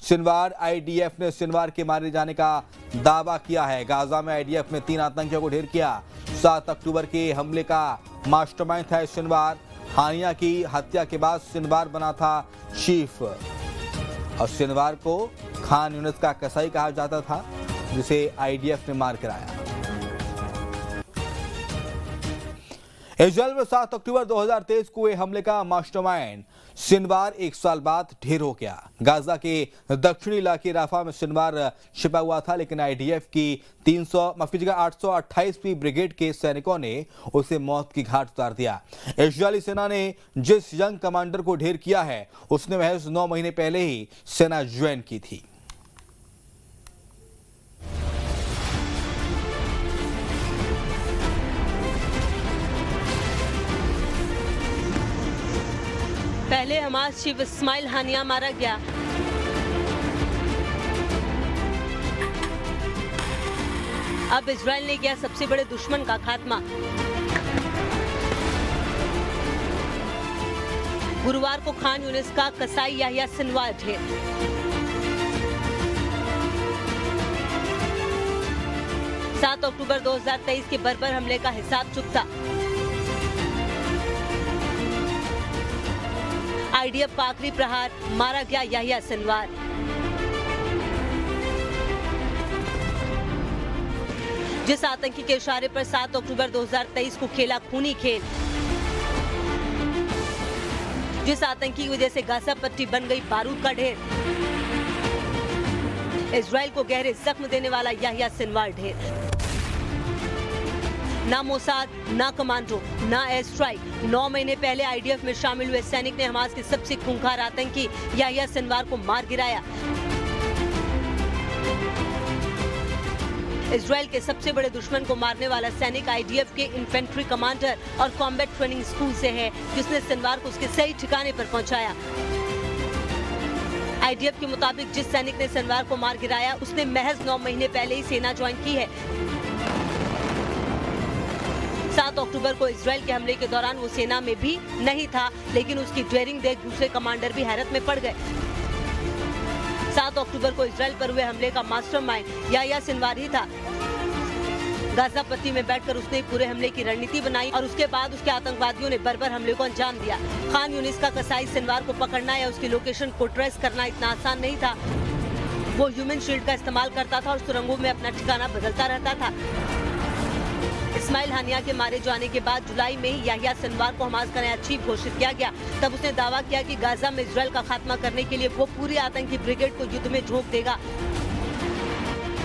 शनिवार आईडीएफ ने शनिवार के मारे जाने का दावा किया है। गाजा में आईडीएफ ने 3 आतंकियों को ढेर किया। 7 अक्टूबर के हमले का मास्टरमाइंड था शनिवार। हानिया की हत्या के बाद शनिवार बना था चीफ और शनिवार को खान यूनिस का कसाई कहा जाता था, जिसे आईडीएफ ने मार गिराया। इजरायल में 7 अक्टूबर 2023 को हुए हमले का मास्टरमाइंड शनिवार 1 साल बाद ढेर हो गया। गाजा के दक्षिणी इलाके राफा में शनिवार छिपा हुआ था, लेकिन आईडीएफ की 828वीं ब्रिगेड के सैनिकों ने उसे मौत की घाट उतार दिया। इजरायली सेना ने जिस यंग कमांडर को ढेर किया है, उसने महज 9 महीने पहले ही सेना ज्वाइन की थी। पहले हमास चीफ इस्माइल हानिया मारा गया। अब इजरायल ने किया सबसे बड़े दुश्मन का खात्मा। गुरुवार को खान यूनिस का कसाई याहिया सिनवार ढेर। सात अक्टूबर 2023 के बर्बर हमले का हिसाब चुकता। आईडीएफ का आखिरी प्रहार, मारा गया याहिया सिनवार। जिस आतंकी के इशारे पर 7 अक्टूबर 2023 को खेला खूनी खेल, जिस आतंकी की वजह से गाजा पट्टी बन गई बारूद का ढेर, इजरायल को गहरे जख्म देने वाला याहिया सिनवार ढेर। ना मोसाद, ना कमांडो, ना एयर स्ट्राइक। 9 महीने पहले आईडीएफ में शामिल हुए सैनिक ने हमास के सबसे खूंखार आतंकी याहिया सिनवार को मार गिराया। इजरायल के सबसे बड़े दुश्मन को मारने वाला सैनिक आईडीएफ के इन्फेंट्री कमांडर और कॉम्बैट ट्रेनिंग स्कूल से है, जिसने सिनवार को उसके सही ठिकाने पर पहुंचाया। आईडीएफ के मुताबिक जिस सैनिक ने सिनवार को मार गिराया, उसने महज 9 महीने पहले ही सेना ज्वाइन की है। 7 अक्टूबर को इजरायल के हमले के दौरान वो सेना में भी नहीं था, लेकिन उसकी डेयरिंग देख दूसरे कमांडर भी हैरत में पड़ गए। 7 अक्टूबर को इजरायल पर हुए हमले का मास्टरमाइंड याहिया सिनवार ही था। गाजा पट्टी में बैठकर उसने पूरे हमले की रणनीति बनाई और उसके बाद उसके आतंकवादियों ने बर्बर हमले को अंजाम दिया। खान यूनिस का कसाई सिनवार को पकड़ना या उसकी लोकेशन को ट्रेस करना इतना आसान नहीं था। वो ह्यूमन शील्ड का इस्तेमाल करता था और सुरंगों में अपना ठिकाना बदलता रहता था। इस्माइल हानिया के मारे जाने के बाद जुलाई में ही याहिया सिनवार को हमास का नया चीफ घोषित किया गया। तब उसने दावा किया कि गाजा में इजरायल का खात्मा करने के लिए वो पूरी आतंकी ब्रिगेड को युद्ध में झोंक देगा।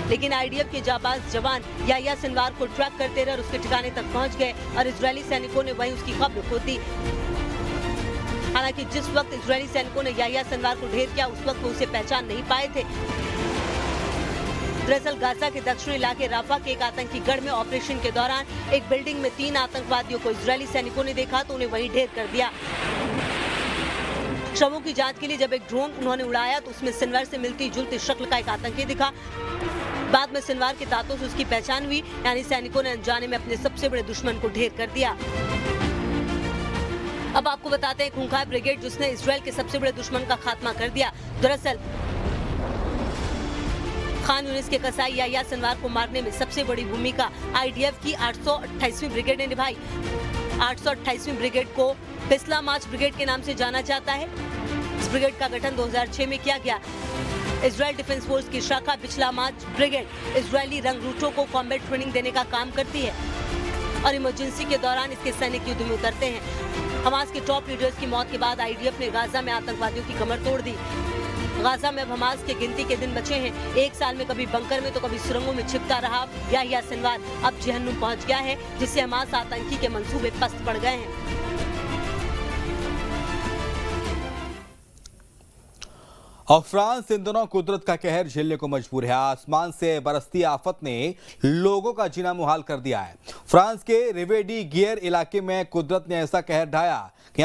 लेकिन आईडीएफ के जाबाज जवान याहिया सिनवार को ट्रैक करते रहे और उसके ठिकाने तक पहुंच गए और इजरायली सैनिकों ने वहीं उसकी खबर खो दी। हालांकि जिस वक्त इजरायली सैनिकों ने याहिया सिनवार को ढेर किया, उस वक्त वो उसे पहचान नहीं पाए थे। दरअसल गाजा के दक्षिणी इलाके राफा के एक आतंकी गढ़ में ऑपरेशन के दौरान एक बिल्डिंग में 3 आतंकवादियों को इजरायली सैनिकों ने देखा तो उन्हें वहीं ढेर कर दिया। शवों की जांच के लिए जब एक ड्रोन उन्होंने उड़ाया तो उसमें सिनवार से मिलती जुलती शक्ल का एक आतंकी दिखा। बाद में सिनवार के दांतों से उसकी पहचान हुई, यानी सैनिकों ने अनजाने में अपने सबसे बड़े दुश्मन को ढेर कर दिया। अब आपको बताते हैं खूंखार ब्रिगेड जिसने इजरायल के सबसे बड़े दुश्मन का खात्मा कर दिया। दरअसल खान यूनिस के कसाई याहिया सिनवार को मारने में सबसे बड़ी भूमिका आईडीएफ की 828वीं ब्रिगेड ने निभाई। 828वीं ब्रिगेड को पिछला मार्च ब्रिगेड के नाम से जाना जाता है। इस ब्रिगेड का गठन 2006 में किया गया। इजरायल डिफेंस फोर्स की शाखा पिछला मार्च ब्रिगेड इजरायली रंगरूटों को कॉम्बैट ट्रेनिंग देने का काम करती है और इमरजेंसी के दौरान इसके सैनिक युद्ध में उतरते हैं। हमास के टॉप लीडर्स की मौत के बाद आईडीएफ ने गाजा में आतंकवादियों की कमर तोड़ दी। गाजा में अब हमास के गिनती के दिन बचे हैं। 1 साल में कभी बंकर में तो कभी सुरंगों में छिपता रहा याहिया सिनवार अब जहन्नुम पहुंच गया है, जिससे हमास आतंकी के मंसूबे पस्त पड़ गए हैं। और फ्रांस इन दिनों कुदरत का कहर झेलने को मजबूर है। आसमान से बरसती आफत ने लोगों का जीना मुहाल कर दिया है। फ्रांस के रिवे डी गियर इलाके में कुदरत ने ऐसा कहर ढाया कि